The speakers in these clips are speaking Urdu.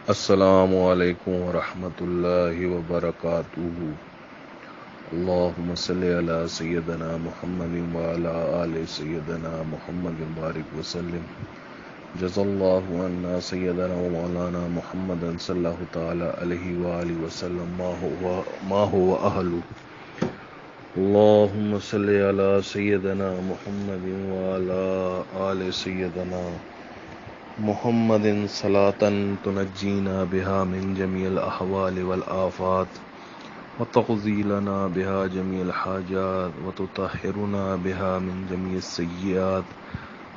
السلام علیکم ورحمۃ اللہ وبرکاتہ۔ اللہم صلی علی سیدنا محمد وعلی آل سیدنا محمد بارک وسلم۔ جزا اللہ عنا سیدنا مولانا محمد صلی اللہ تعالی علیہ وآلہ وسلم ما هو اہلہ۔ اللہم صلی علی سیدنا محمد وعلی آل سیدنا محمد صلاۃ تنجینا بها من جمیع الاحوال والآفات وتقضی لنا بها جمیع الحاجات وتطہرنا بها من جمیع السیئات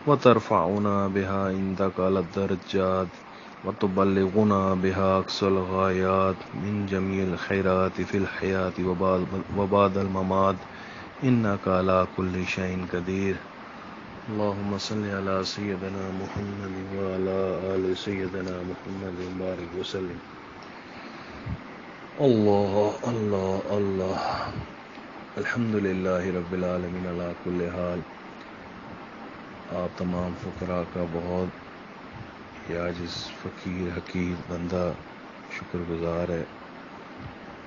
وترفعنا بها عندک اعلی الدرجات وتبلغنا بها اقصى الغایات من جمیع الخیرات فی الحیاة وبعد الممات انک علی کل شیء قدیر۔ اللہم صلی علی سیدنا محمد وعلی آل سیدنا محمد بارک وسلم۔ اللہ اللہ اللہ۔ الحمدللہ رب العالمین علی کل حال۔ آپ تمام فقراء کا بہت عاجز فقیر حقیر بندہ شکر گزار ہے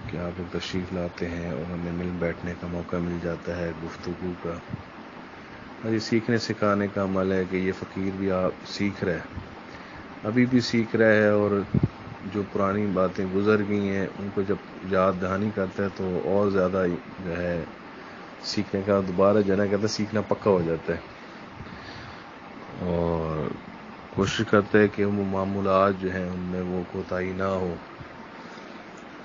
کہ آپ لوگ تشریف لاتے ہیں اور ہمیں مل بیٹھنے کا موقع مل جاتا ہے، گفتگو کا۔ اور یہ سیکھنے سکھانے کا عمل ہے کہ یہ فقیر بھی آپ سیکھ رہے ہیں، ابھی بھی سیکھ رہے ہیں، اور جو پرانی باتیں گزر گئی ہیں ان کو جب یاد دہانی کرتا ہے تو اور زیادہ جو ہے سیکھنے کا دوبارہ جو ہے نا کہتا ہے سیکھنا پکا ہو جاتا ہے، اور کوشش کرتے ہیں کہ وہ معمولات جو ہیں ان میں وہ کوتاہی نہ ہو۔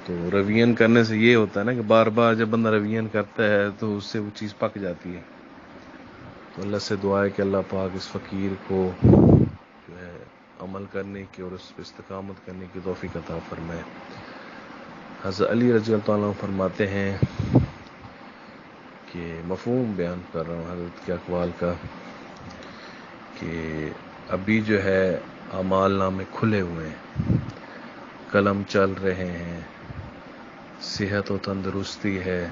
تو روین کرنے سے یہ ہوتا ہے نا کہ بار بار جب بندہ روین کرتا ہے تو اس سے وہ چیز پک جاتی ہے۔ تو اللہ سے دعا ہے کہ اللہ پاک اس فقیر کو جو ہے عمل کرنے کی اور اس پہ استقامت کرنے کی توفیق عطا فرمائے۔ حضرت علی رضی اللہ عنہ فرماتے ہیں کہ مفہوم بیان کر رہا ہوں حضرت کے اقوال کا، کہ ابھی جو ہے اعمال نامے کھلے ہوئے ہیں، قلم چل رہے ہیں، صحت و تندرستی ہے،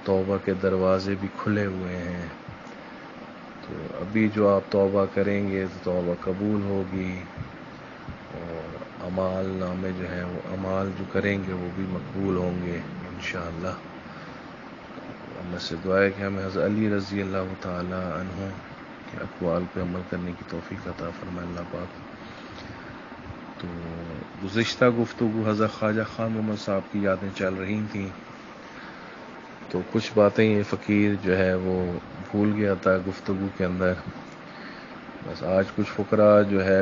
توبہ کے دروازے بھی کھلے ہوئے ہیں، تو ابھی جو آپ توبہ کریں گے تو توبہ قبول ہوگی، اور اعمال نامے جو ہیں وہ اعمال جو کریں گے وہ بھی مقبول ہوں گے انشاءاللہ۔ اللہ سے دعا ہے کہ ہمیں حضرت علی رضی اللہ تعالی عنہ کے اقوال پہ عمل کرنے کی توفیق عطا فرمائے اللہ پاک۔ تو گزشتہ گفتگو حضرت خواجہ خان محمد صاحب کی یادیں چل رہی تھیں، تو کچھ باتیں یہ فقیر جو ہے وہ بھول گیا تھا گفتگو کے اندر۔ بس آج کچھ فقراء جو ہے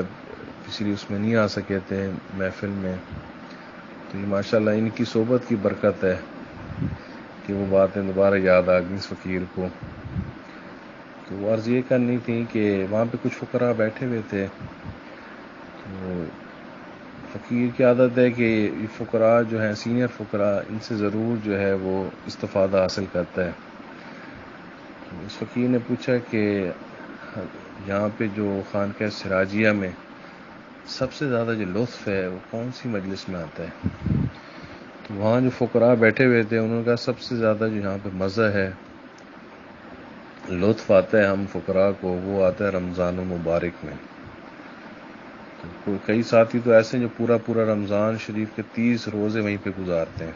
پچھلی اس میں نہیں آ سکے تھے محفل میں، تو یہ ماشاءاللہ ان کی صحبت کی برکت ہے کہ وہ باتیں دوبارہ یاد آ گئیں اس فقیر کو۔ تو وہ عرض یہ کرنی تھی کہ وہاں پہ کچھ فقراء بیٹھے ہوئے تھے، تو فقیر کی عادت ہے کہ یہ فقراء جو ہیں سینئر فقراء ان سے ضرور جو ہے وہ استفادہ حاصل کرتا ہے۔ تو اس فقیر نے پوچھا کہ یہاں پہ جو خانقاہ سراجیہ میں سب سے زیادہ جو لطف ہے وہ کون سی مجلس میں آتا ہے؟ تو وہاں جو فقراء بیٹھے ہوئے تھے انہوں نے کہا سب سے زیادہ جو یہاں پہ مزہ ہے، لطف آتا ہے ہم فقراء کو، وہ آتا ہے رمضان المبارک میں۔ تو کئی ساتھی تو ایسے ہیں جو پورا رمضان شریف کے 30 روزے وہیں پہ گزارتے ہیں،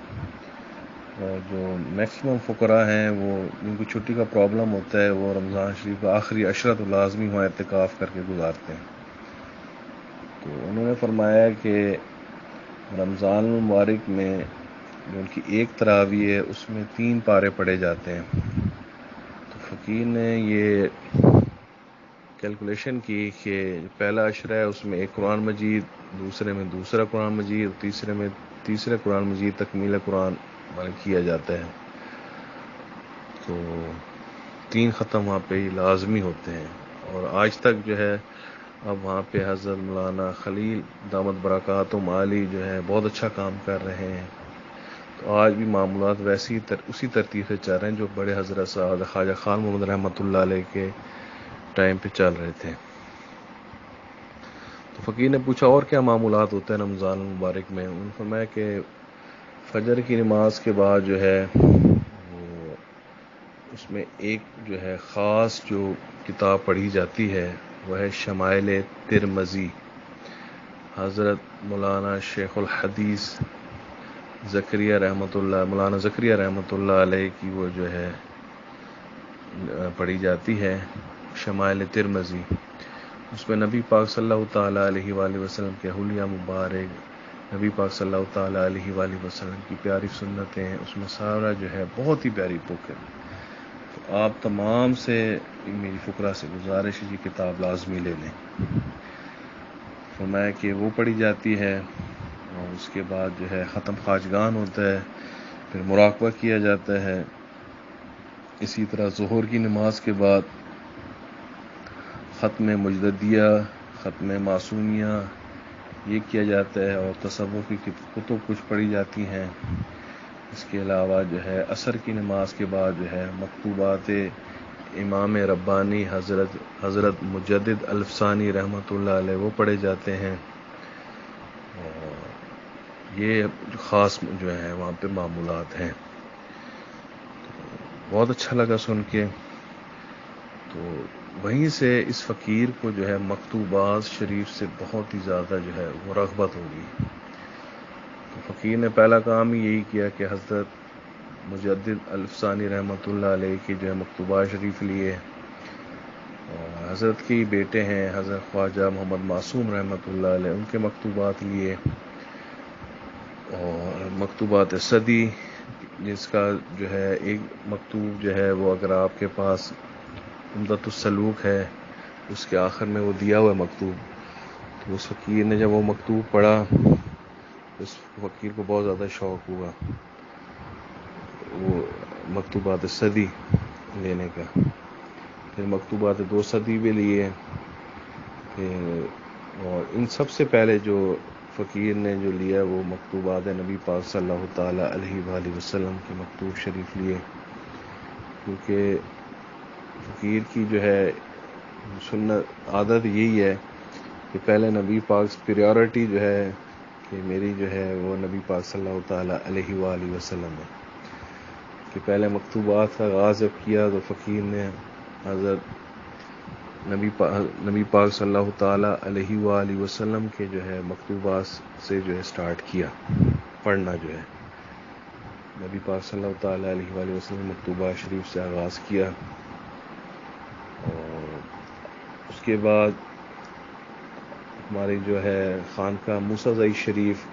اور جو میکسیمم فقراء ہیں وہ جن کو چھٹی کا پرابلم ہوتا ہے وہ رمضان شریف کا آخری عشرۃ لازمی وہاں اعتکاف کر کے گزارتے ہیں۔ تو انہوں نے فرمایا کہ رمضان المبارک میں جو ان کی ایک تراویح ہے اس میں 3 پارے پڑھے جاتے ہیں۔ تو فقیر نے یہ کیلکولیشن کی کہ پہلا عشرہ ہے اس میں ایک قرآن مجید، دوسرے میں دوسرا قرآن مجید، تیسرے میں تیسرے قرآن مجید تکمیل قرآن کیا جاتا ہے، تو 3 ختم وہاں پہ ہی لازمی ہوتے ہیں۔ اور آج تک جو ہے اب وہاں پہ حضرت مولانا خلیل دامت برکاتہم عالی جو ہے بہت اچھا کام کر رہے ہیں، تو آج بھی معاملات ویسی اسی ترتیب سے چل رہے ہیں جو بڑے حضرت صاحب خواجہ خان محمد رحمۃ اللہ علیہ کے ٹائم پہ چل رہے تھے۔ تو فقیر نے پوچھا اور کیا معمولات ہوتے ہیں رمضان المبارک میں؟ انہوں نے فرمایا کہ فجر کی نماز کے بعد جو ہے وہ اس میں ایک جو ہے خاص جو کتاب پڑھی جاتی ہے وہ ہے شمائل ترمذی، حضرت مولانا شیخ الحدیث مولانا زکریا رحمۃ اللہ علیہ کی وہ جو ہے پڑھی جاتی ہے شمائل ترمذی. اس میں نبی پاک صلی اللہ تعالیٰ علیہ وآلہ وسلم کے حلیہ مبارک، نبی پاک صلی اللہ تعالیٰ علیہ وآلہ وسلم کی پیاری سنتیں ہیں. اس میں سارا جو ہے بہت ہی پیاری بک ہے. تو آپ تمام سے میری فقرا سے گزارش ہے، یہ کتاب لازمی لے لیں. فرمایا کہ وہ پڑھی جاتی ہے، اور اس کے بعد جو ہے ختم خواجگان ہوتا ہے، پھر مراقبہ کیا جاتا ہے. اسی طرح ظہر کی نماز کے بعد ختم مجددیہ، ختم معصومیہ یہ کیا جاتا ہے، اور تصوف کی کتب کچھ پڑھی جاتی ہیں. اس کے علاوہ جو ہے عصر کی نماز کے بعد جو ہے مکتوبات امام ربانی حضرت مجدد الفسانی رحمۃ اللہ علیہ وہ پڑھے جاتے ہیں. اور یہ خاص جو ہے وہاں پہ معمولات ہیں. بہت اچھا لگا سن کے. تو وہیں سے اس فقیر کو جو ہے مکتوبات شریف سے بہت ہی زیادہ جو ہے وہ رغبت ہوگی. تو فقیر نے پہلا کام ہی یہی کیا کہ حضرت مجدد الفسانی رحمۃ اللہ علیہ کی جو ہے مکتوبات شریف لیے، اور حضرت کے بیٹے ہیں حضرت خواجہ محمد معصوم رحمۃ اللہ علیہ، ان کے مکتوبات لیے، اور مکتوبات صدی جس کا جو ہے ایک مکتوب جو ہے وہ اگر آپ کے پاس عمدۃ السلوک ہے اس کے آخر میں وہ دیا ہوا ہے مکتوب، تو اس فقیر نے جب وہ مکتوب پڑھا اس فقیر کو بہت زیادہ شوق ہوا وہ مکتوبات صدی لینے کا. پھر مکتوبات 2 صدی بھی لیے. اور ان سب سے پہلے جو فقیر نے جو لیا وہ مکتوبات نبی پاک صلی اللہ تعالیٰ علیہ وآلہ وسلم کے مکتوب شریف لیے، کیونکہ فقیر کی جو ہے سنت عادت یہی ہے کہ پہلے نبی پاک پریورٹی جو ہے کہ میری جو ہے وہ نبی پاک صلی اللہ تعالیٰ علیہ وآلہ وسلم ہے، کہ پہلے مکتوبات کا آغاز جب کیا تو فقیر نے حضرت نبی پاک صلی اللہ تعالیٰ علیہ وآلہ وسلم کے جو ہے مکتوبات سے جو ہے سٹارٹ کیا پڑھنا، جو ہے نبی پاک صلی اللہ تعالیٰ علیہ وآلہ وسلم مکتوبات شریف سے آغاز کیا. اور اس کے بعد ہماری جو ہے خانقاہ موسیٰ زئی شریف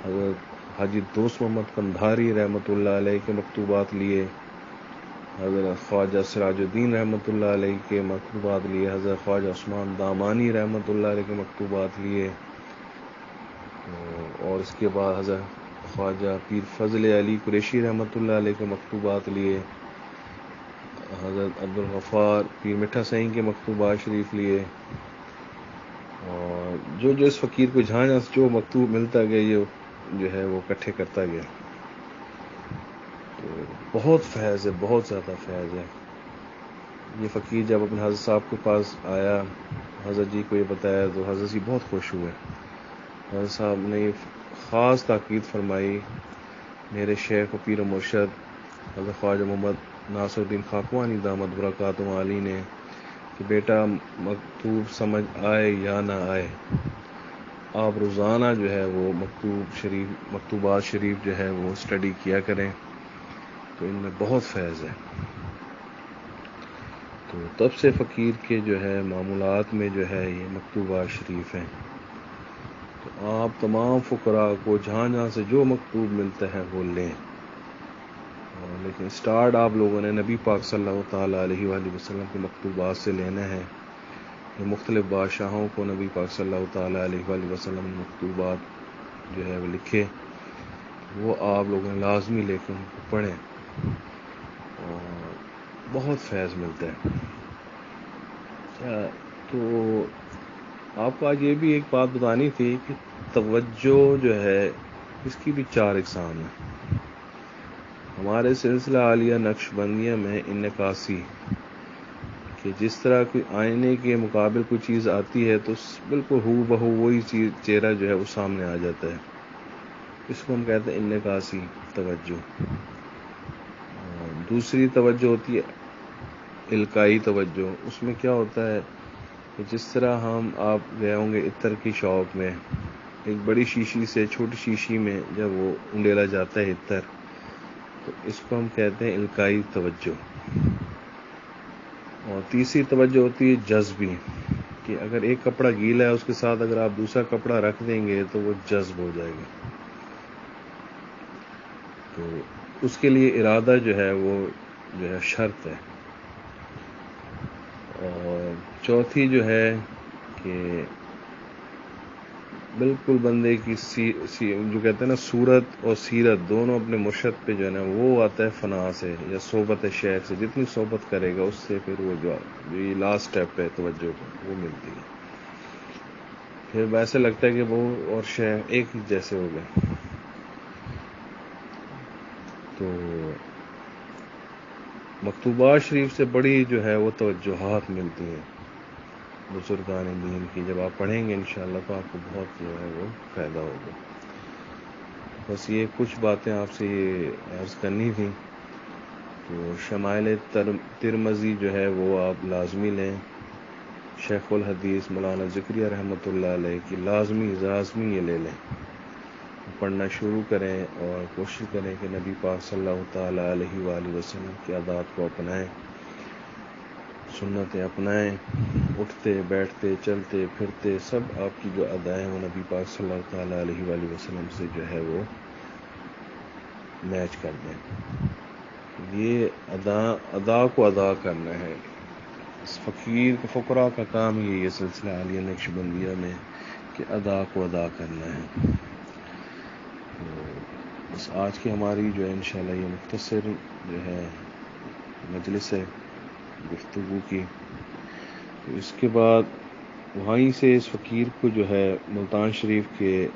حضرت حاجی دوست محمد قندھاری رحمۃ اللہ علیہ کے مکتوبات لیے، حضرت خواجہ سراج الدین رحمۃ اللہ علیہ کے مکتوبات لیے، حضرت خواجہ عثمان دامانی رحمۃ اللہ علیہ کے مکتوبات لیے، اور اس کے بعد حضرت خواجہ پیر فضل علی قریشی رحمۃ اللہ علیہ کے مکتوبات لیے، حضرت عبدالغفار پیر مٹھا سین کے مکتوبات شریف لیے. اور جو اس فقیر کو جہاں جو مکتوب ملتا گیا یہ جو ہے وہ اکٹھے کرتا گیا. تو بہت فیض ہے، بہت زیادہ فیض ہے. یہ فقیر جب اپنے حضرت صاحب کے پاس آیا، حضرت جی کو یہ بتایا تو حضرت جی بہت خوش ہوئے. حضرت صاحب نے خاص تاکید فرمائی، میرے شیخ و پیر و مرشد حضرت خواجہ محمد ناصر الدین خاکوانی دامت برکاتہ عالی نے کہ بیٹا مکتوب سمجھ آئے یا نہ آئے، آپ روزانہ جو ہے وہ مکتوبات شریف جو ہے وہ اسٹڈی کیا کریں، تو ان میں بہت فیض ہے. تو تب سے فقیر کے جو ہے معمولات میں جو ہے یہ مکتوبات شریف ہیں. تو آپ تمام فقراء کو جہاں سے جو مکتوب ملتا ہے وہ لیں، لیکن سٹارٹ آپ لوگوں نے نبی پاک صلی اللہ تعالیٰ علیہ وآلہ وسلم کے مکتوبات سے لینا ہے. مختلف بادشاہوں کو نبی پاک صلی اللہ تعالیٰ علیہ وآلہ وسلم نے مکتوبات جو ہے وہ لکھے، وہ آپ لوگوں نے لازمی لے کے ان کو پڑھیں، اور بہت فیض ملتا ہے. تو آپ کو آج یہ بھی ایک بات بتانی تھی کہ توجہ جو ہے اس کی بھی 4 اقسام ہیں. ہمارے سلسلہ عالیہ نقش بندیہ میں انعکاسی، کہ جس طرح کوئی آئینے کے مقابل کوئی چیز آتی ہے تو بالکل ہو بہو وہی چیز چہرہ جو ہے وہ سامنے آ جاتا ہے، اس کو ہم کہتے ہیں انعکاسی توجہ. دوسری توجہ ہوتی ہے القائی توجہ. اس میں کیا ہوتا ہے کہ جس طرح آپ گئے ہوں گے عطر کی شاپ میں، ایک بڑی شیشی سے چھوٹی شیشی میں جب وہ انڈیلا جاتا ہے عطر، تو اس کو ہم کہتے ہیں القائی توجہ. اور تیسری توجہ ہوتی ہے جذبی، کہ اگر ایک کپڑا گیلا ہے اس کے ساتھ اگر آپ دوسرا کپڑا رکھ دیں گے تو وہ جذب ہو جائے گا. تو اس کے لیے ارادہ جو ہے وہ جو ہے شرط ہے. اور چوتھی جو ہے کہ بالکل بندے کی جو کہتے ہیں نا صورت اور سیرت دونوں اپنے مرشد پہ جو ہے نا وہ آتا ہے فنا سے یا صحبت شیخ سے. جتنی صحبت کرے گا اس سے پھر وہ جو یہ لاسٹ اسٹیپ ہے توجہ کا وہ ملتی ہے. پھر ویسے لگتا ہے کہ وہ اور شیخ ایک ہی جیسے ہو گئے. تو مکتوبات شریف سے بڑی جو ہے وہ توجہات ملتی ہیں بزرگان دین کی. جب آپ پڑھیں گے انشاءاللہ تو آپ کو بہت جو ہے وہ فائدہ ہوگا. بس یہ کچھ باتیں آپ سے یہ عرض کرنی تھیں. تو شمائل ترمذی جو ہے وہ آپ لازمی لیں. شیخ الحدیث مولانا ذکریہ رحمۃ اللہ علیہ کی لازمی یہ لے لیں، پڑھنا شروع کریں اور کوشش کریں کہ نبی پاک صلی اللہ تعالی علیہ وآلہ وسلم کی عادات کو اپنائیں، سنتیں اپنائیں. اٹھتے بیٹھتے چلتے پھرتے سب آپ کی جو ادائیں وہ نبی پاک صلی اللہ تعالی علیہ وآلہ وسلم سے جو ہے وہ میچ کر دیں. یہ ادا کو ادا کرنا ہے. اس فقراء کا کام ہی یہ سلسلہ عالیہ نقشبندیہ میں کہ ادا کو ادا کرنا ہے. تو بس آج کی ہماری جو ہے انشاءاللہ یہ مختصر جو ہے مجلس ہے گفتگو کی. تو اس کے بعد وہیں سے اس فقیر کو جو ہے ملتان شریف کے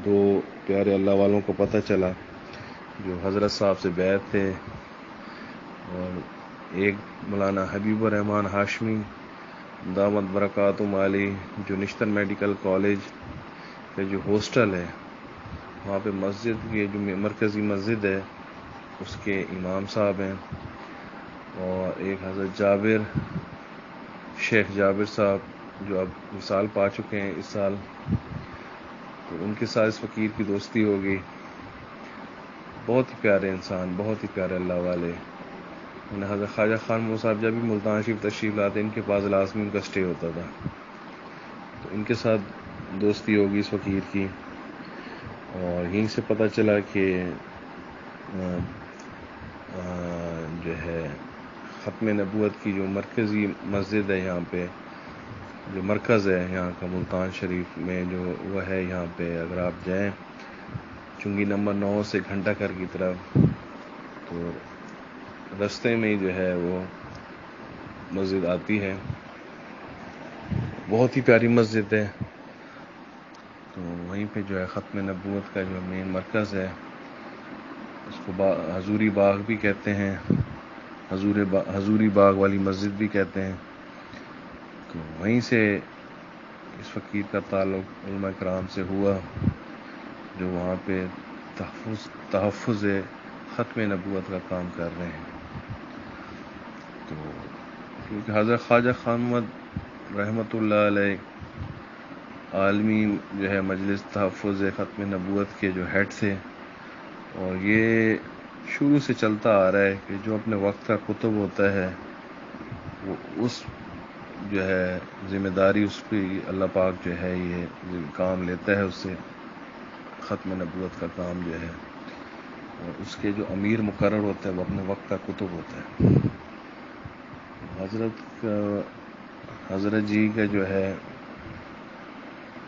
دو پیارے اللہ والوں کو پتہ چلا جو حضرت صاحب سے بیعت تھے، اور ایک مولانا حبیب الرحمان ہاشمی دامت برکاتہم علی جو نشتر میڈیکل کالج کا جو ہاسٹل ہے وہاں پہ مسجد یہ جو مرکزی مسجد ہے اس کے امام صاحب ہیں. اور ایک حضرت شیخ جابر صاحب جو اب وصال پا چکے ہیں اس سال، تو ان کے ساتھ اس فقیر کی دوستی ہو گئی. بہت ہی پیارے انسان، بہت ہی پیارے اللہ والے. انہیں حضرت خواجہ خان محمود صاحب جب بھی ملتان شریف تشریف لاتے ان کے پاس لازمی ان کا اسٹے ہوتا تھا. تو ان کے ساتھ دوستی ہوگی اس فقیر کی. اور یہیں سے پتہ چلا کہ جو ہے ختم نبوت کی جو مرکزی مسجد ہے یہاں پہ جو مرکز ہے یہاں کا ملتان شریف میں جو وہ ہے یہاں پہ اگر آپ جائیں چنگی نمبر 9 سے گھنٹہ گھر کی طرف تو رستے میں ہی جو ہے وہ مسجد آتی ہے. بہت ہی پیاری مسجد ہے. تو وہیں پہ جو ہے ختم نبوت کا جو مین مرکز ہے اس کو حضوری باغ بھی کہتے ہیں، حضوری باغ والی مسجد بھی کہتے ہیں. تو وہیں سے اس فقیر کا تعلق علماء کرام سے ہوا جو وہاں پہ تحفظ ختم نبوت کا کام کر رہے ہیں. تو کیونکہ حضرت خواجہ خان محمد رحمۃ اللہ علیہ عالمی جو ہے مجلس تحفظ ختم نبوت کے جو ہیڈ تھے، اور یہ شروع سے چلتا آ رہا ہے کہ جو اپنے وقت کا کتب ہوتا ہے وہ اس جو ہے ذمہ داری اس پہ اللہ پاک جو ہے یہ کام لیتا ہے اس سے ختم نبوت کا کام جو ہے. اور اس کے جو امیر مقرر ہوتا ہے وہ اپنے وقت کا کتب ہوتا ہے. حضرت جی کا جو ہے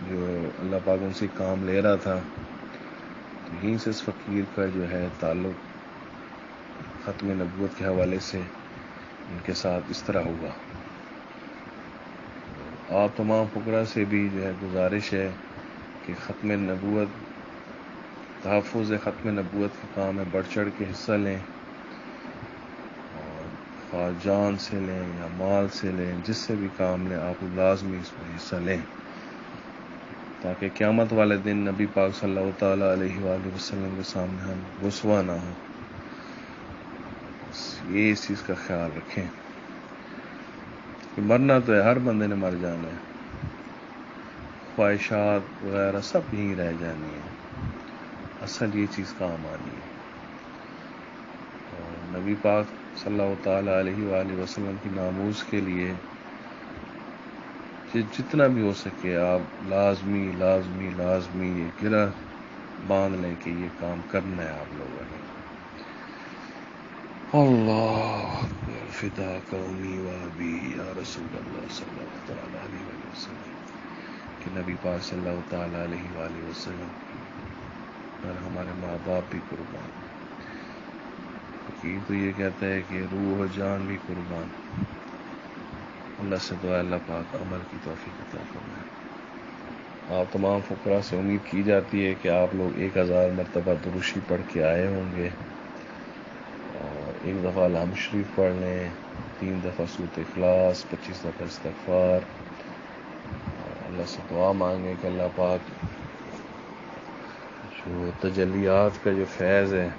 جو اللہ پاک ان سے کام لے رہا تھا تو یہیں سے اس فقیر کا جو ہے تعلق ختم نبوت کے حوالے سے ان کے ساتھ اس طرح ہوا. آپ تمام فقراء سے بھی جو ہے گزارش ہے کہ ختم نبوت تحفظ ختم نبوت کا کام ہے بڑھ چڑھ کے حصہ لیں، اور خواہ جان سے لیں یا مال سے لیں جس سے بھی کام لیں آپ لازمی اس میں حصہ لیں تاکہ قیامت والے دن نبی پاک صلی اللہ تعالی علیہ وآلہ وسلم کے سامنے ہم رسوا نہ ہوں. یہ اس چیز کا خیال رکھیں. کہ مرنا تو ہے، ہر بندے نے مر جانا ہے، خواہشات وغیرہ سب یہیں رہ جانی ہے، اصل یہ چیز کام آنی ہے۔ اور نبی پاک صلی اللہ تعالی علیہ وآلہ وسلم کی ناموز کے لیے جتنا بھی ہو سکے آپ لازمی لازمی لازمی یہ گرہ باندھ لیں کہ یہ کام کرنا ہے آپ لوگوں نے۔ اللہ اکبر، فدا قومی و ابی یا رسول اللہ صلی اللہ تعالی علیہ وآلہ وسلم، کہ نبی پاک صلی اللہ تعالی علیہ وآلہ وسلم پر ہمارے ماں باپ بھی قربان، فقیر تو یہ کہتا ہے کہ روح و جان بھی قربان۔ اللہ سے دعا اللہ پاک عمل کی توفیق عطا فرمائے۔ آپ تمام فقراء سے امید کی جاتی ہے کہ آپ لوگ 1000 مرتبہ درود شریف پڑھ کے آئے ہوں گے، اور 1 دفعہ الحمد شریف پڑھ لیں، 3 دفعہ سورۃ اخلاص، 25 دفعہ استغفار، اور اللہ سے دعا مانگیں کہ اللہ پاک جو تجلیات کا جو فیض ہے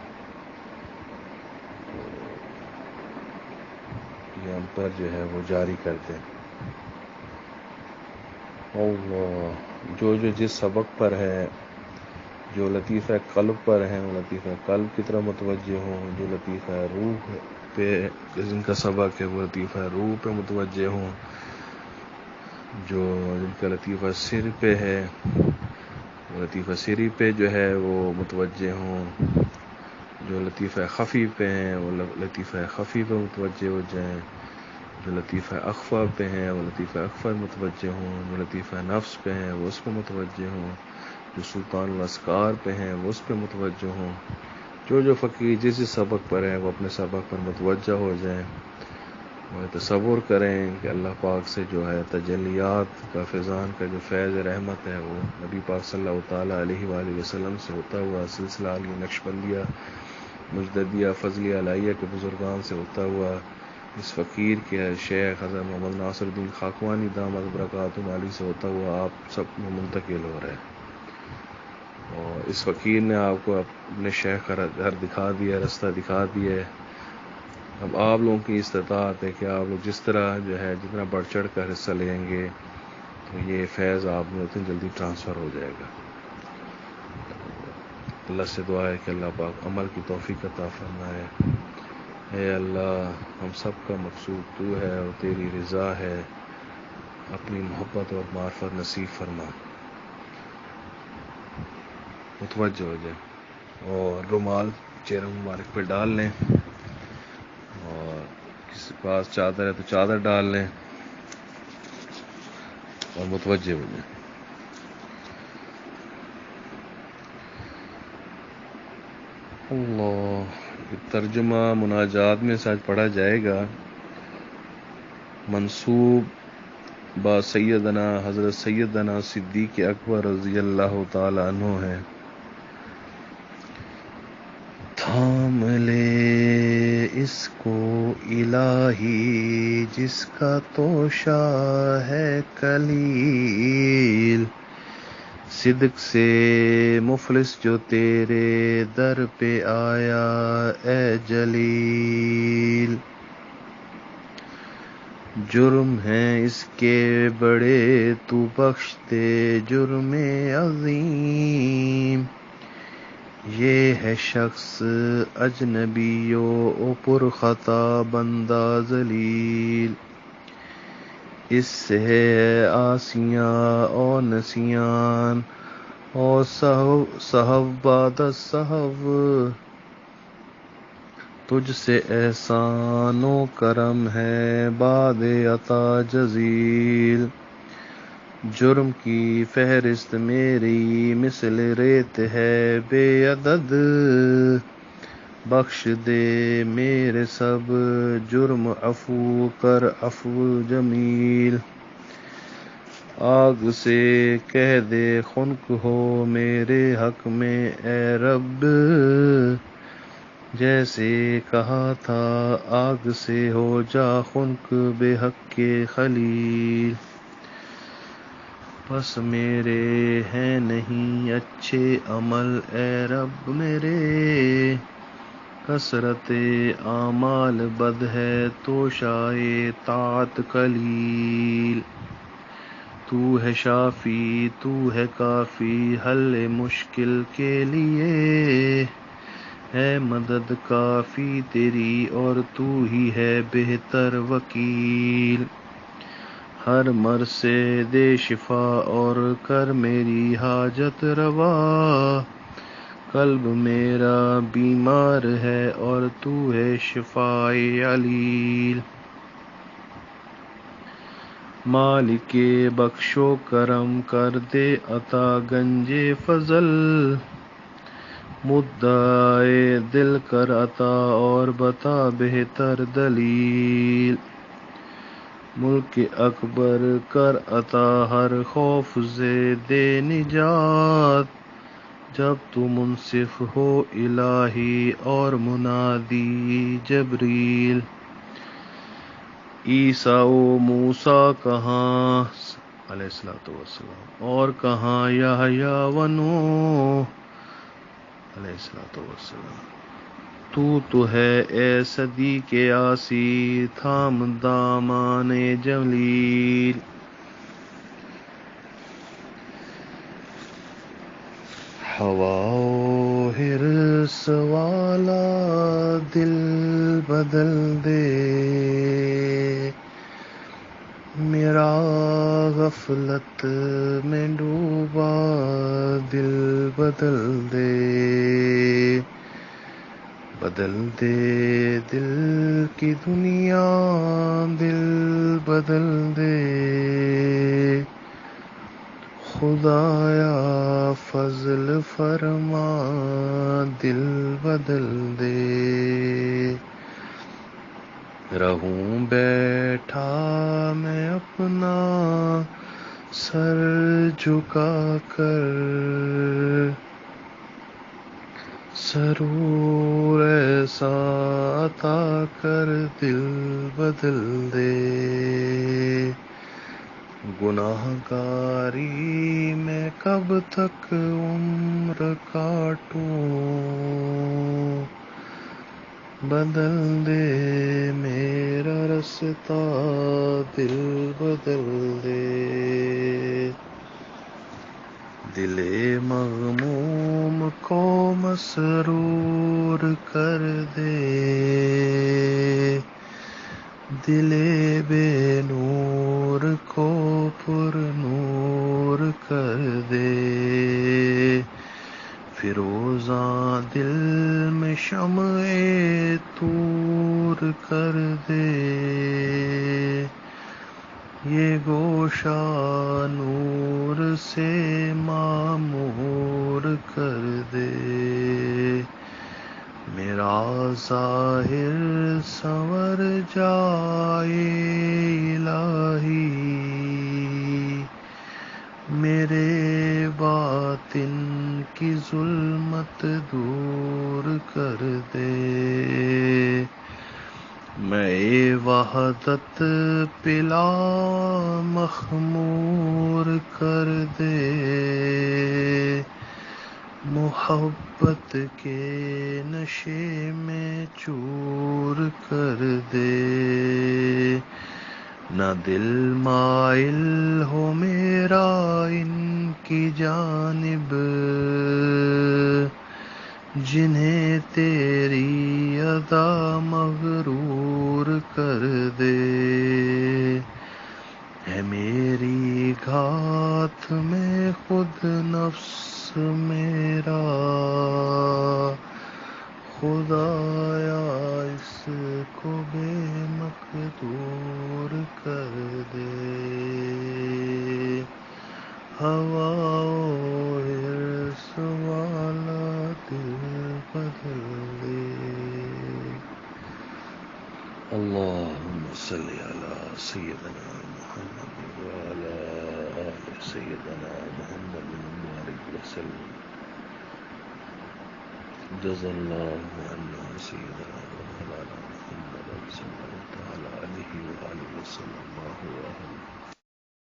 یہ ہم پر جو ہے وہ جاری کر دیں۔ اللہ جو جس سبق پر ہے، جو لطیفہ قلب پر ہیں وہ لطیفہ قلب کی طرح متوجہ ہوں، جو لطیفہ روح پہ جن کا سبق ہے وہ لطیفہ روح پہ متوجہ ہوں، جو جن کا لطیفہ سر پہ ہے وہ لطیفہ سری پہ جو ہے وہ متوجہ ہوں، جو لطیفہ خفی پہ ہیں وہ لطیفہ خفی پہ متوجہ ہو جائیں، جو لطیفہ اخفا پہ ہیں وہ لطیفہ اخفا متوجہ ہوں، جو لطیفہ نفس پہ ہیں وہ اس پہ متوجہ ہوں، جو سلطان الاسکار پہ ہیں وہ اس پہ متوجہ ہوں، جو فقیر جس سبق پر ہیں وہ اپنے سبق پر متوجہ ہو جائیں، اور تصور کریں کہ اللہ پاک سے جو ہے تجلیات کا فیضان کا جو فیض رحمت ہے وہ نبی پاک صلی اللہ تعالی علیہ وآلہ وسلم سے ہوتا ہوا، سلسلہ علی نقشبندیہ مجددیہ فضلیہ علیہ کے بزرگان سے ہوتا ہوا، اس فقیر کے شیخ حضرت محمد ناصر الدین خاکوانی دامت برکاتہم علی سے ہوتا ہوا آپ سب میں منتقل ہو رہے ہیں۔ اور اس فقیر نے آپ کو اپنے شیخ کا گھر دکھا دیا، رستہ دکھا دیا ہے۔ اب آپ لوگوں کی استطاعت ہے کہ آپ لوگ جس طرح جو ہے جتنا بڑھ چڑھ کر حصہ لیں گے تو یہ فیض آپ میں اتنی جلدی ٹرانسفر ہو جائے گا۔ اللہ سے دعا ہے کہ اللہ پاک عمل کی توفیق عطا فرمائے۔ اے اللہ ہم سب کا مقصود تو ہے اور تیری رضا ہے، اپنی محبت اور معرفت نصیب فرما، متوجہ ہو جائے، اور رومال چہرہ مبارک پہ ڈال لیں، اور کسی کے پاس چادر ہے تو چادر ڈال لیں اور متوجہ ہو جائیں۔ اللہ ترجمہ مناجات میں سے آج پڑھا جائے گا، منسوب با سیدنا حضرت سیدنا صدیق اکبر رضی اللہ تعالی عنہ ہے۔ تھام لے اس کو الہی جس کا توشہ ہے کلیل، صدق سے مفلس جو تیرے در پہ آیا اے جلیل، جرم ہیں اس کے بڑے تو بخش دے جرم عظیم، یہ ہے شخص اجنبی و پر خطا بندہ ذلیل، اس سے ہے آسیاں اور نسیان اور سہو بعد سہو، تجھ سے احسان و کرم ہے بعد عطا جزیل، جرم کی فہرست میری مثل ریت ہے بے عدد، بخش دے میرے سب جرم عفو کر عفو جمیل، آگ سے کہہ دے خنک ہو میرے حق میں اے رب، جیسے کہا تھا آگ سے ہو جا خنک بے حق کے خلیل، بس میرے ہیں نہیں اچھے عمل اے رب میرے، کثرت اعمال بد ہے تو شائع طاعت قلیل. تو ہے شافی تو ہے کافی حل مشکل کے لیے، ہے مدد کافی تیری اور تو ہی ہے بہتر وکیل. ہر مرض سے دے شفا اور کر میری حاجت روا، قلب میرا بیمار ہے اور تو ہے شفائے علیل. مالک بخش و کرم کر دے عطا گنج فضل، مدعائے دل کر عطا اور بتا بہتر دلیل. ملک اکبر کر عطا ہر خوف سے دے نجات، جب تو منصف ہو الہی اور منادی جبریل. عیسیٰ و موسیٰ کہاں علیہ السلام اور کہاں یحییٰ و نوح علیہ السلام. تو ہے اے صدیق عاصی تھام دامان جلیل. ہوا و حرص والا دل بدل دے، میرا غفلت میں ڈوبا دل بدل دے. بدل دے دل کی دنیا دل بدل دے، خدایا فضل فرما دل بدل دے. رہوں بیٹھا میں اپنا سر جھکا کر، سرور ایسا عطا کر دل بدل دے. گناہ گاری میں کب تک عمر کاٹوں، بدل دے میرا رستہ دل بدل دے. دل مغموم کو مسرور کر دے، دل بے نور کو پر نور کر دے. فیروزاں دل میں شمع طور کر دے، یہ گوشہ نور سے معمور کر دے. میرا ظاہر سنور جائے الہی، میرے باطن کی ظلمت دور کر دے. میں وحدت پلا مخمور کر دے، محبت کے نشے میں چور کر دے. نہ دل مائل ہو میرا ان کی جانب، جنہیں تیری ادا مغرور کر دے. ہے میری گھات میں خود نفس میرا، خدایا اس کو بے مقدور کر دے. ہوا و حرص والا دل بدل دے. اللہم صلی علی سیدنا محمد وعلی آل سیدنا محمد مبارک وسلم. جزا اللہ عنا سیدنا مولانا محمد صلی اللہ تعالی علیہ وآلہ وسلم.